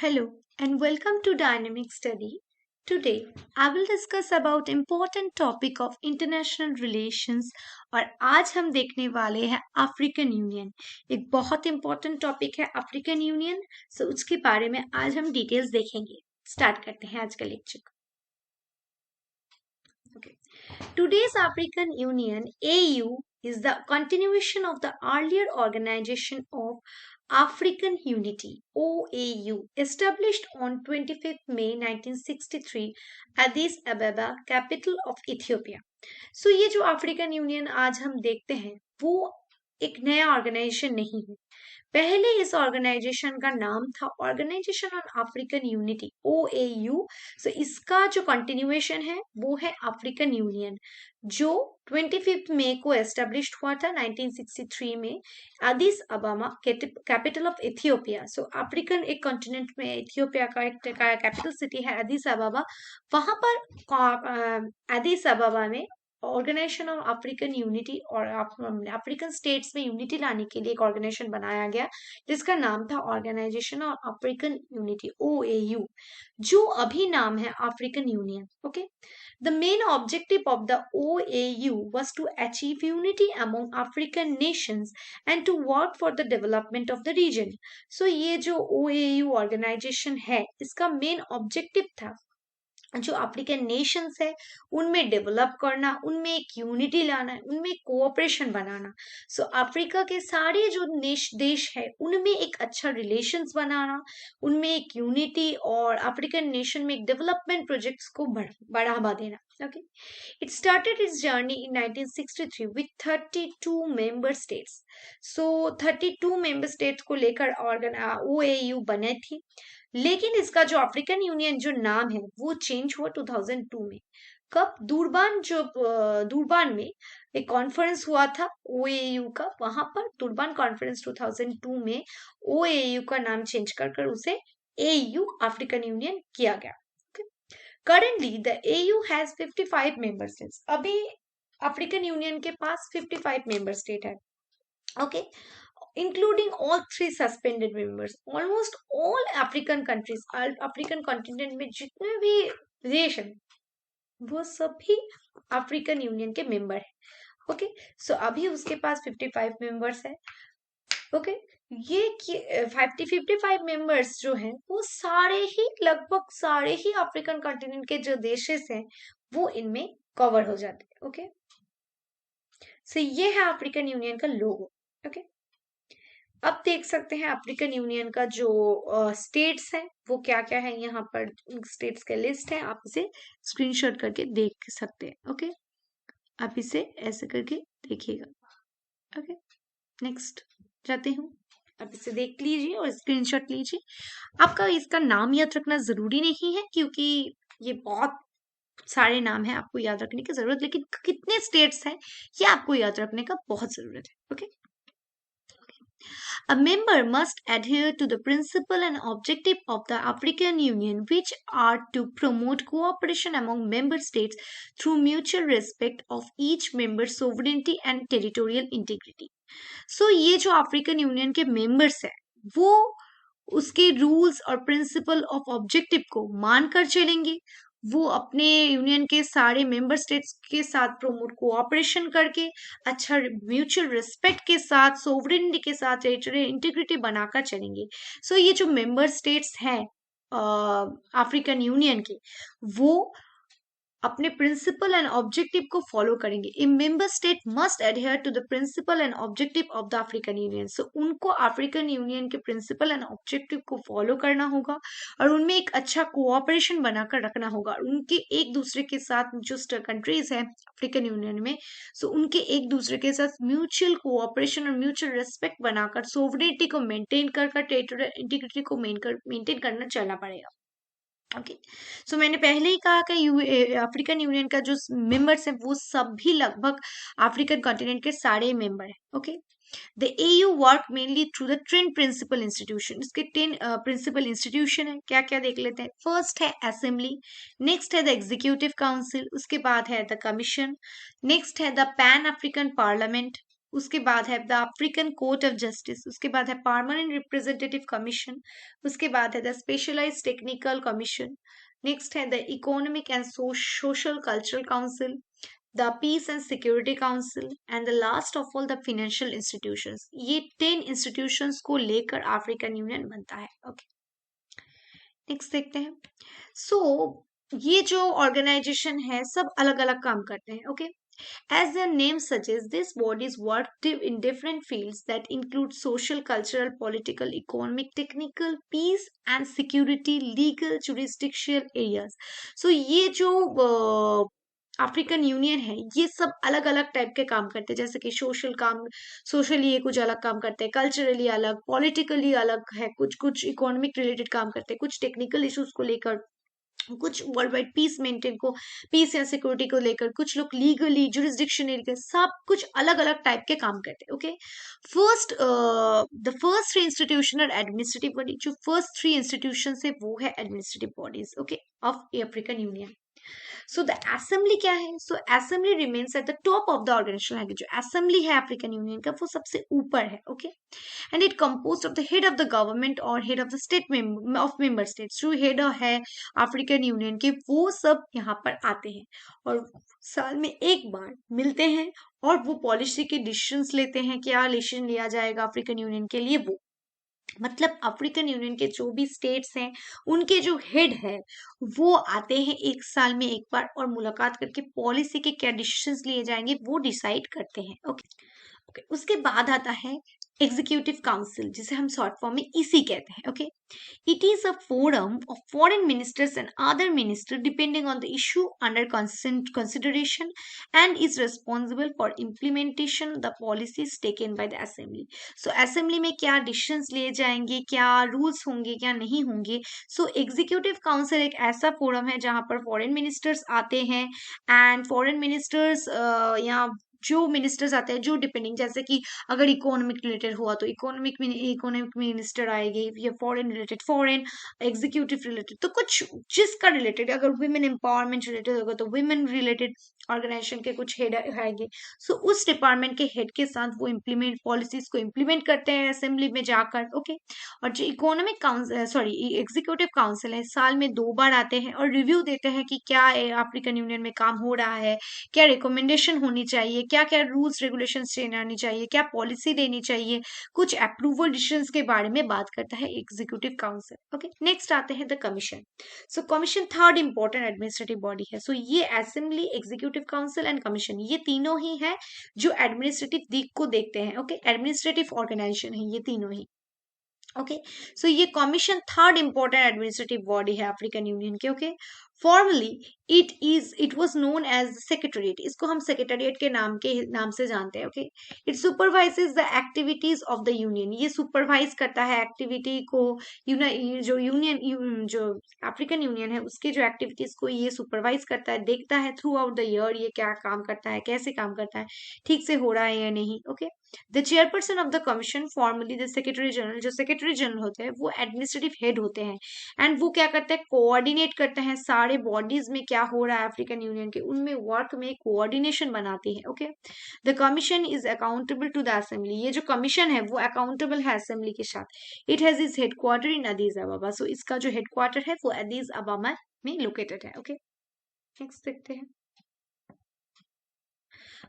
Hello and welcome to Dynamic Study. Today I will discuss about important topic of international relations और आज हम देखने वाले हैं अफ्रीकन यूनियन। एक बहुत इंपॉर्टेंट टॉपिक है अफ्रीकन यूनियन। सो उसके बारे में आज हम डिटेल्स देखेंगे। स्टार्ट करते हैं आज का lecture. Okay. Today's African Union AU is the continuation of the earlier organization of African Unity OAU established on 25th May 1963 Addis Ababa capital of Ethiopia. So ये जो अफ्रीकन यूनियन आज हम देखते हैं वो एक नया ऑर्गेनाइजेशन नहीं है। पहले इस ऑर्गेनाइजेशन का नाम था organisation on African Unity OAU। So इसका जो कंटिन्यूएशन है वो है अफ्रीकन यूनियन जो 25 मई को एस्टेब्लिश्ड हुआ था 1963 में Aedes Obama capital of Ethiopia. So African एक कॉन्टिनेंट में इथियोपिया का एक कैपिटल सिटी है एडिस अबाबा। वहां पर एडिस अबाबा में ऑर्गेनाइजेशन ऑफ अफ्रीकन यूनिटी और अफ्रीकन स्टेट्स में यूनिटी लाने के लिए एक ऑर्गेनाइजेशन बनाया गया जिसका नाम था organisation of African Unity OAU, जो अभी नाम है African Union. Okay, the main objective of the OAU was to achieve unity among African nations and to work for the development of the region. So ये जो OAU organisation है इसका main objective था जो अफ्रीकन नेशंस है उनमें develop करना, उनमें एक यूनिटी लाना, उनमें कोऑपरेशन बनाना। सो अफ्रीका के सारे जो देश है उनमें एक अच्छा रिलेशंस बनाना, उनमें एक यूनिटी और अफ्रीकन नेशन में एक डेवलपमेंट प्रोजेक्ट्स को बढ़ावा देना। Okay, it started it's journey in 1963 with 32 member states. So 32 member states को लेकर OAU बने थी, लेकिन इसका जो अफ्रीकन यूनियन जो नाम है वो चेंज हुआ 2002 में। कब? दुरबान में एक कॉन्फ्रेंस हुआ था OAU का, वहां पर दुरबान कॉन्फ्रेंस 2002 में OAU का नाम चेंज कर उसे AU अफ्रीकन यूनियन किया गया। Currently the AU has 55 member states. अभी अफ्रीकन यूनियन के पास 55 मेंबर स्टेट है। Okay, including all three suspended members. Almost all African countries, African continent में जितने भी देश हैं वो सभी अफ्रीकन यूनियन के मेंबर हैं। ओके, सो अभी उसके पास 55 मेंबर्स है। ओके, ये 55 मेंबर्स जो हैं वो लगभग सारे ही अफ्रीकन कॉन्टिनेंट के जो देशेस हैं वो इनमें कवर हो जाते हैं। ओके, सो ये है अफ्रीकन यूनियन का लोगो। ओके, अब देख सकते हैं अफ्रीकन यूनियन का जो स्टेट्स हैं वो क्या क्या है। यहाँ पर स्टेट्स के लिस्ट है, आप इसे स्क्रीनशॉट करके देख सकते हैं। ओके, आप इसे ऐसे करके देखिएगा। ओके, नेक्स्ट जाते हूँ, आप इसे देख लीजिए और स्क्रीनशॉट लीजिए। आपका इसका नाम याद रखना जरूरी नहीं है क्योंकि ये बहुत सारे नाम है, आपको याद रखने की जरूरत, लेकिन कितने स्टेट्स हैं ये आपको याद रखने का बहुत जरूरत है। Okay, a member must adhere to the principle and objective of the African Union, which are to promote cooperation among member states through mutual respect of each member's sovereignty and territorial integrity. So ये जो African Union के members है वो उसके rules और principle of objective को मानकर चलेंगे। वो अपने यूनियन के सारे मेंबर स्टेट्स के साथ प्रमोट कोऑपरेशन करके अच्छा म्यूचुअल रिस्पेक्ट के साथ सोवरेनिटी के साथ टेरिटोरियल इंटीग्रिटी बनाकर चलेंगे। सो ये जो मेंबर स्टेट्स हैं अफ्रीकन यूनियन के वो अपने प्रिंसिपल एंड ऑब्जेक्टिव को फॉलो करेंगे। A member state must adhere to the principle and objective of the African Union. So उनको अफ्रीकन यूनियन के प्रिंसिपल एंड ऑब्जेक्टिव को फॉलो करना होगा और उनमें एक अच्छा कोऑपरेशन बनाकर रखना होगा। उनके एक दूसरे के साथ जो कंट्रीज हैं अफ्रीकन यूनियन में, सो उनके एक दूसरे के साथ म्यूचुअल कोऑपरेशन और म्यूचुअल रेस्पेक्ट बनाकर सोवरेनिटी को मेंटेन कर टेरिटोरियल इंटीग्रिटी को मेंटेन करना चलना पड़ेगा। ओके, सो मैंने पहले ही कहा कि अफ्रीकन यूनियन का जो मेंबर्स हैं वो सभी लगभग अफ्रीकन कॉन्टिनेंट के सारे मेंबर हैं। Okay, the AU work mainly through the 10 principal institution. इसके 10 प्रिंसिपल इंस्टीट्यूशन है, क्या क्या देख लेते हैं। फर्स्ट है असेंबली, नेक्स्ट है द एग्जीक्यूटिव काउंसिल, उसके बाद है द कमीशन, नेक्स्ट है द पैन अफ्रीकन पार्लियामेंट, उसके बाद है the African court of justice, उसके बाद है परमानेंट रिप्रेजेंटेटिव कमीशन, उसके बाद है the specialised technical commission, next है the economic and social cultural council, the peace and security council and the last of all the financial institutions. ये 10 institutions को लेकर अफ्रीकन यूनियन बनता है। ओके, नेक्स्ट देखते हैं। ये जो ऑर्गेनाइजेशन है सब अलग अलग काम करते हैं। Okay, as their name suggests, these bodies work in different fields that include social, cultural, political, economic, technical, peace and security, legal, jurisdictional areas. So ये जो अफ्रीकन यूनियन है ये सब अलग अलग टाइप के काम करते हैं, जैसे कि सोशल काम, सोशली ये कुछ अलग काम करते हैं, कल्चरली अलग, पॉलिटिकली अलग है, कुछ कुछ इकोनॉमिक रिलेटेड काम करते हैं, कुछ टेक्निकल इश्यूज को लेकर, कुछ वर्ल्ड वाइड पीस मेंटेन को, पीस या सिक्योरिटी को लेकर, कुछ लोग लीगली जुरिस्डिक्शनली, सब कुछ अलग अलग टाइप के काम करते हैं। Okay, the first three institutional administrative body, जो फर्स्ट थ्री इंस्टीट्यूशन है वो है administrative bodies. Okay, of African Union. So the assembly क्या है? So assembly remains at the top of the organisation. जो असेंबली है अफ्रीकन यूनियन का वो सबसे ऊपर है। Okay, and it composed of the head of the government और head of the state of member states. जो हेड है अफ्रीकन यूनियन के वो सब यहाँ पर आते हैं और साल में एक बार मिलते हैं और वो पॉलिसी के डिसीजंस लेते हैं, क्या डिसीजन लिया जाएगा अफ्रीकन यूनियन के लिए। वो मतलब अफ्रीकन यूनियन के जो भी स्टेट्स हैं उनके जो हेड है वो आते हैं एक साल में एक बार और मुलाकात करके पॉलिसी के क्या डिसीजंस लिए जाएंगे वो डिसाइड करते हैं। ओके, ओके, उसके बाद आता है एग्जीक्यूटिव काउंसिल, जिसे हम शॉर्ट फॉर्म में ईसी कहते हैं। Okay, it is a forum of foreign ministers and other minister depending on the issue under consideration and is responsible for implementation the policies taken by the assembly. So assembly में क्या decisions लिए जाएंगे, क्या rules होंगे, क्या नहीं होंगे। सो executive council एक ऐसा फोरम है जहां पर फॉरेन मिनिस्टर्स आते हैं एंड फॉरेन मिनिस्टर्स या जो मिनिस्टर्स आते हैं जो डिपेंडिंग, जैसे कि अगर इकोनॉमिक रिलेटेड हुआ तो इकोनॉमिक मिनिस्टर आएंगे, या foreign related foreign, executive related तो कुछ जिसका रिलेटेड, अगर वुमेन एम्पावरमेंट रिलेटेड होगा तो वुमेन रिलेटेड ऑर्गेनाइजेशन के कुछ हेड आएंगे। सो उस डिपार्टमेंट के हेड के साथ वो इम्प्लीमेंट पॉलिसीज को इम्प्लीमेंट करते हैं असेंबली में जाकर। ओके, और जो इकोनॉमिक काउंसिल एग्जीक्यूटिव काउंसिल है साल में 2 बार आते हैं और रिव्यू देते हैं कि क्या अफ्रीकन यूनियन में काम हो रहा है, क्या रिकमेंडेशन होनी चाहिए, क्या क्या रूल्स रेगुलेशंस चेंज आनी चाहिए, क्या पॉलिसी देनी चाहिए, कुछ अप्रूवल डिसीजंस के बारे में बात करता है एग्जीक्यूटिव काउंसिल। ओके, नेक्स्ट आते हैं the commission. So commission third important administrative body है। सो ये assembly, executive council and commission ये तीनों ही है जो एडमिनिस्ट्रेटिव दिख को देखते हैं। ओके, एडमिनिस्ट्रेटिव ऑर्गेनाइजेशन है ये तीनों ही। ओके, सो ये commission third important administrative body है अफ्रीकन यूनियन के। Okay, formally it was known as secretariat, इसको हम सेक्रेटरीट के नाम से जानते हैं। Okay, it supervises the activities of the union, ये सुपरवाइज करता है एक्टिविटी को, जो अफ्रीकन यूनियन है उसके जो एक्टिविटीज को ये सुपरवाइज करता है, देखता है थ्रू आउट द ईयर ये क्या काम करता है, कैसे काम करता है, ठीक से हो रहा है या नहीं। Okay, the chairperson of the commission formally the secretary general, जो सेक्रेटरी जनरल होते हैं वो एडमिनिस्ट्रेटिव हेड होते हैं एंड वो क्या करते हैं, कोऑर्डिनेट करते हैं सारे बॉडीज में क्या हो रहा है अफ्रीकन यूनियन के, उनमें वर्क में कोऑर्डिनेशन बनाती है। Okay, the commission is accountable to the assembly, ये जो कमीशन है वो अकाउंटेबल है असेंबली के साथ। It has is headquarter in Addis Ababa, so इसका जो हेडक्वार्टर है वो अदीस अबाबा में लोकेटेड है। ओके, नेक्स्ट देखते हैं।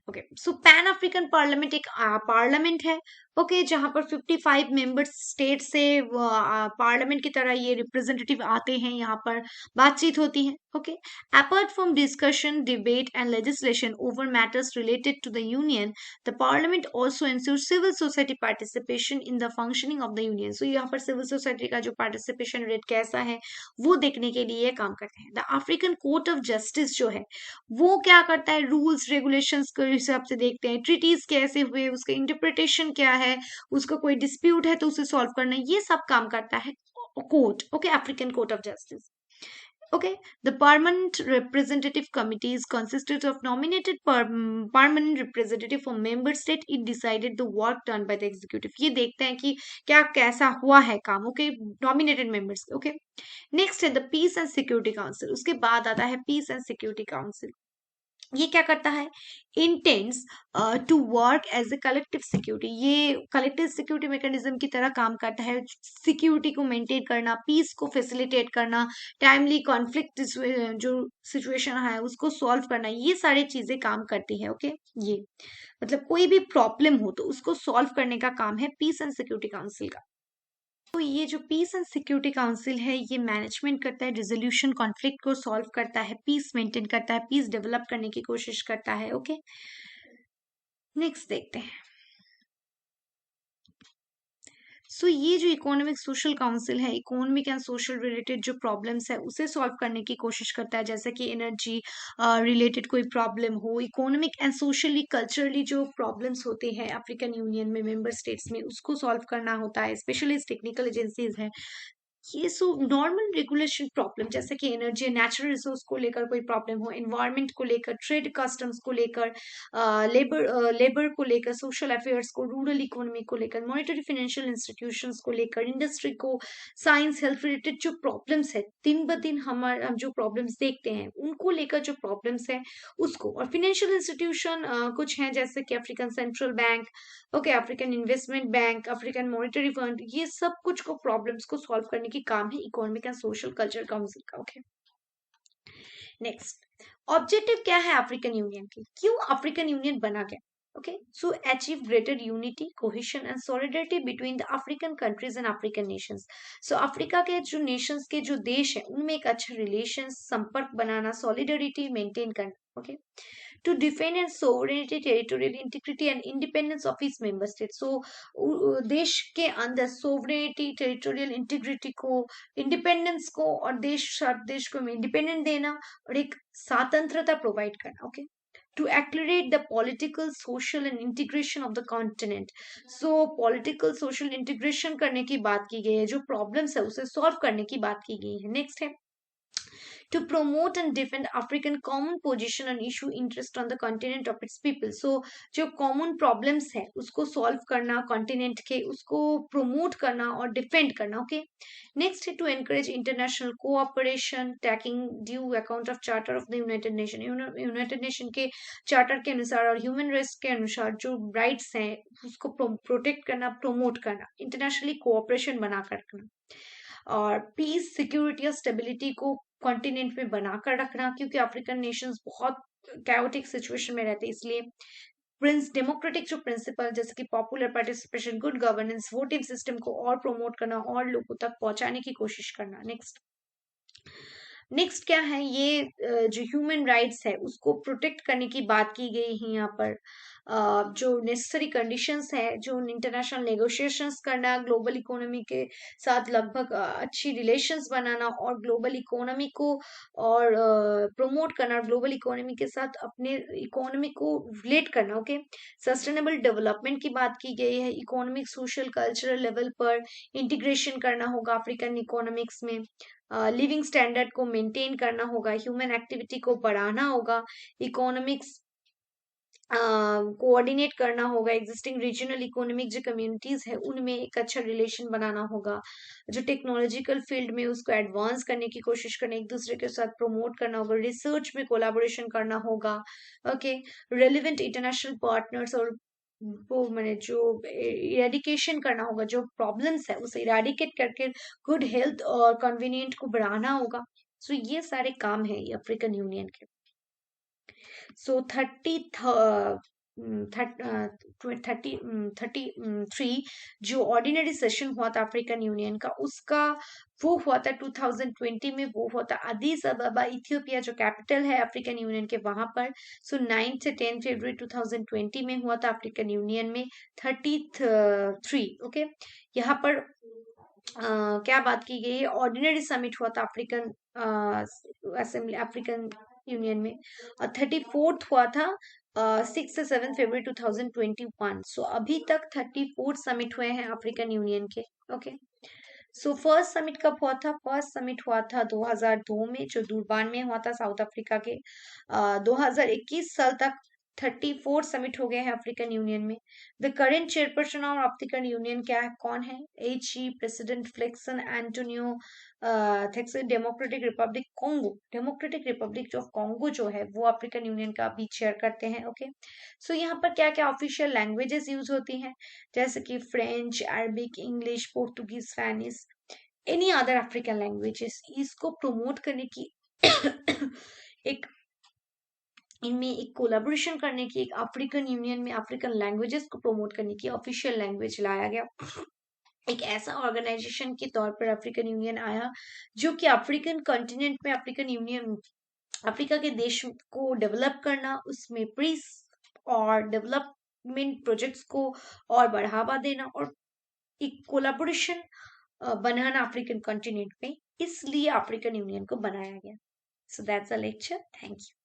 ओके, सो पैन अफ्रीकन पार्लियामेंट एक पार्लियामेंट है। ओके, जहां पर 55 मेंबर स्टेट से पार्लियामेंट की तरह ये रिप्रेजेंटेटिव आते हैं, यहाँ पर बातचीत होती है। Okay, apart from discussion, debate and legislation over matters related to the union, the parliament also ensure civil society participation in the functioning of the union. So यहाँ पर सिविल सोसाइटी का जो पार्टिसिपेशन रेट कैसा है वो देखने के लिए काम करते हैं। The African court of justice जो है वो क्या करता है, रूल्स रेगुलेशंस के हिसाब से देखते हैं, ट्रीटीज कैसे हुए, उसका इंटरप्रिटेशन क्या है, उसका कोई डिस्प्यूट है तो उसे सॉल्व करना, ये सब काम करता है court. Okay, African court of justice. Okay, the permanent representative committees consisted of nominated permanent representative from member state. It decided the work done by the executive. ये देखते हैं कि क्या कैसा हुआ है काम। Okay, nominated members. Okay, next है the peace and security council, उसके बाद आता है peace and security council। ये क्या करता है, intends to work as a collective security, ये कलेक्टिव सिक्योरिटी मैकेनिज्म की तरह काम करता है, सिक्योरिटी को मेंटेन करना, पीस को फैसिलिटेट करना, टाइमली कॉन्फ्लिक्ट जो सिचुएशन है उसको सॉल्व करना, ये सारी चीजें काम करती है। ओके, ये मतलब कोई भी प्रॉब्लम हो तो उसको सॉल्व करने का काम है पीस एंड सिक्योरिटी काउंसिल का। तो ये जो पीस एंड सिक्योरिटी काउंसिल है ये मैनेजमेंट करता है, रिजोल्यूशन कॉन्फ्लिक्ट को सॉल्व करता है, पीस मेंटेन करता है, पीस डेवलप करने की कोशिश करता है। ओके, नेक्स्ट देखते हैं। सो ये जो इकोनॉमिक सोशल काउंसिल है, इकोनॉमिक एंड सोशल रिलेटेड जो प्रॉब्लम्स है उसे सॉल्व करने की कोशिश करता है, जैसे कि एनर्जी रिलेटेड कोई प्रॉब्लम हो, इकोनॉमिक एंड सोशली कल्चरली जो प्रॉब्लम्स होते हैं अफ्रीकन यूनियन में मेंबर स्टेट्स में उसको सॉल्व करना होता है, स्पेशलिस्ट टेक्निकल एजेंसीज है। ये सो नॉर्मल रेगुलेशन प्रॉब्लम, जैसे कि एनर्जी नेचुरल रिसोर्स को लेकर कोई प्रॉब्लम हो, एनवायरनमेंट को लेकर, ट्रेड कस्टम्स को लेकर, लेबर को लेकर, सोशल अफेयर्स को, रूरल इकोनॉमी को लेकर, मॉनेटरी फाइनेंशियल इंस्टीट्यूशंस को लेकर, इंडस्ट्री को, साइंस हेल्थ रिलेटेड जो प्रॉब्लम्स है दिन ब दिन हम जो प्रॉब्लम्स देखते हैं उनको लेकर जो प्रॉब्लम्स है उसको, और फाइनेंशियल इंस्टीट्यूशन कुछ हैं जैसे कि African central bank, okay, African investment bank, African monetary fund, ये सब कुछ को प्रॉब्लम्स को सॉल्व करने की काम है economic and social culture council का। ओके, नेक्स्ट, ऑब्जेक्टिव क्या है अफ्रीकन यूनियन की, क्यों अफ्रीकन यूनियन बना गया? Okay, so achieve greater unity, cohesion and solidarity between the African countries and African Nations. So Africa के जो नेशंस के जो देश है उनमें एक अच्छा रिलेशन, संपर्क बनाना, सॉलिडरिटी मेंटेन करना। Okay, to defend its sovereignty, territorial integrity and independence of its member states. So देश के अंदर सोवरेनिटी, टेरिटोरियल इंटीग्रिटी को, इंडिपेंडेंस को, और देश को इंडिपेंडेंट देना और एक स्वतंत्रता प्रोवाइड करना। Okay, to accelerate the political, social and integration of the continent. So political, social integration करने की बात की गई है, जो प्रॉब्लम्स है उसे सॉल्व करने की बात की गई है। नेक्स्ट है to promote and defend African common position and issue interest on the continent of its people. So जो common problems है उसको solve करना, continent के उसको promote करना और defend करना। Okay, next है to encourage international cooperation, taking due account of Charter of the United Nations. United Nation के charter के अनुसार और human rights के अनुसार जो rights हैं उसको protect करना, promote करना, internationally cooperation बनाकर रखना, और पीस, सिक्योरिटी और स्टेबिलिटी को कॉन्टिनेंट में बनाकर रखना, क्योंकि अफ्रीकन नेशंस बहुत कैओटिक सिचुएशन में रहते हैं, इसलिए प्रिंस डेमोक्रेटिक जो प्रिंसिपल जैसे कि popular participation, good governance, voting system को और प्रमोट करना और लोगों तक पहुंचाने की कोशिश करना। नेक्स्ट क्या है, ये जो ह्यूमन राइट्स है उसको प्रोटेक्ट करने की बात की गई है यहाँ पर। जो नेसेसरी कंडीशंस है, जो इंटरनेशनल नेगोशिएशंस करना, ग्लोबल इकोनॉमी के साथ लगभग अच्छी रिलेशंस बनाना और ग्लोबल इकोनॉमी को और प्रमोट करना, ग्लोबल इकोनॉमी के साथ अपने इकोनॉमी को रिलेट करना। ओके, सस्टेनेबल डेवलपमेंट की बात की गई है, इकोनॉमिक, सोशल, कल्चरल लेवल पर इंटीग्रेशन करना होगा अफ्रीकन इकोनॉमिक्स में, लिविंग स्टैंडर्ड को मेंटेन करना होगा, ह्यूमन एक्टिविटी को बढ़ाना होगा, इकोनॉमिक्स कोऑर्डिनेट करना होगा, एग्जिस्टिंग रीजनल इकोनॉमिक जो कम्युनिटीज है उनमें एक अच्छा रिलेशन बनाना होगा, जो टेक्नोलॉजिकल फील्ड में उसको एडवांस करने की कोशिश करना, एक दूसरे के साथ प्रमोट करना होगा, रिसर्च में कोलाबोरेशन करना होगा। ओके, रेलिवेंट इंटरनेशनल पार्टनर्स और वो मैंने जो इरेडिकेशन करना होगा, जो प्रॉब्लम्स है उसे इरेडिकेट करके गुड हेल्थ और कन्वीनियंट को बढ़ाना होगा। सो ये सारे काम है ये अफ्रीकन यूनियन के। सो 33 जो ऑर्डिनरी सेशन हुआ था अफ्रीकन यूनियन का उसका, वो हुआ था 2020 में, वो हुआ था अदीस अबाबा इथियोपिया जो कैपिटल है अफ्रीकन यूनियन के वहां पर। सो 9 से 10 फरवरी 2020 में हुआ था अफ्रीकन यूनियन में 33। ओके, यहाँ पर क्या बात की गई है, ऑर्डिनरी समिट हुआ था अफ्रीकन असेंबली अफ्रीकन यूनियन में, और 34th हुआ था 6 से 7 फरवरी 2021। सो अभी तक 34 समिट हुए हैं अफ्रीकन यूनियन के। ओके, सो फर्स्ट समिट कब हुआ था? फर्स्ट समिट हुआ था 2002 में, जो दुरबान में हुआ था साउथ अफ्रीका के। 2021 साल तक 34 समिट हो गया है अफ्रीकन यूनियन में। The current chairperson of African Union क्या है, कौन है? HE प्रेसिडेंट फ्लेक्सन एंटोनियो थेक्सन, democratic republic Congo, democratic republic of Congo जो है वो अफ्रीकन यूनियन का अभी चेयर करते हैं। ओके, सो यहाँ पर क्या क्या ऑफिशियल लैंग्वेजेस यूज होती हैं, जैसे कि French, Arabic, English, Portuguese, Spanish, any other African languages. इसको प्रमोट करने की एक इनमें एक कोलैबोरेशन करने की, एक अफ्रीकन यूनियन में अफ्रीकन लैंग्वेजेस को प्रमोट करने की ऑफिशियल लैंग्वेज लाया गया। एक ऐसा ऑर्गेनाइजेशन के तौर पर अफ्रीकन यूनियन आया जो कि अफ्रीकन कॉन्टिनेंट में अफ्रीकन यूनियन, अफ्रीका के देश को डेवलप करना, उसमें पीस और डेवलपमेंट प्रोजेक्ट्स को और बढ़ावा देना और एक कोलैबोरेशन बनाना अफ्रीकन कॉन्टिनेंट में, इसलिए अफ्रीकन यूनियन को बनाया गया। So that's a lecture, thank you.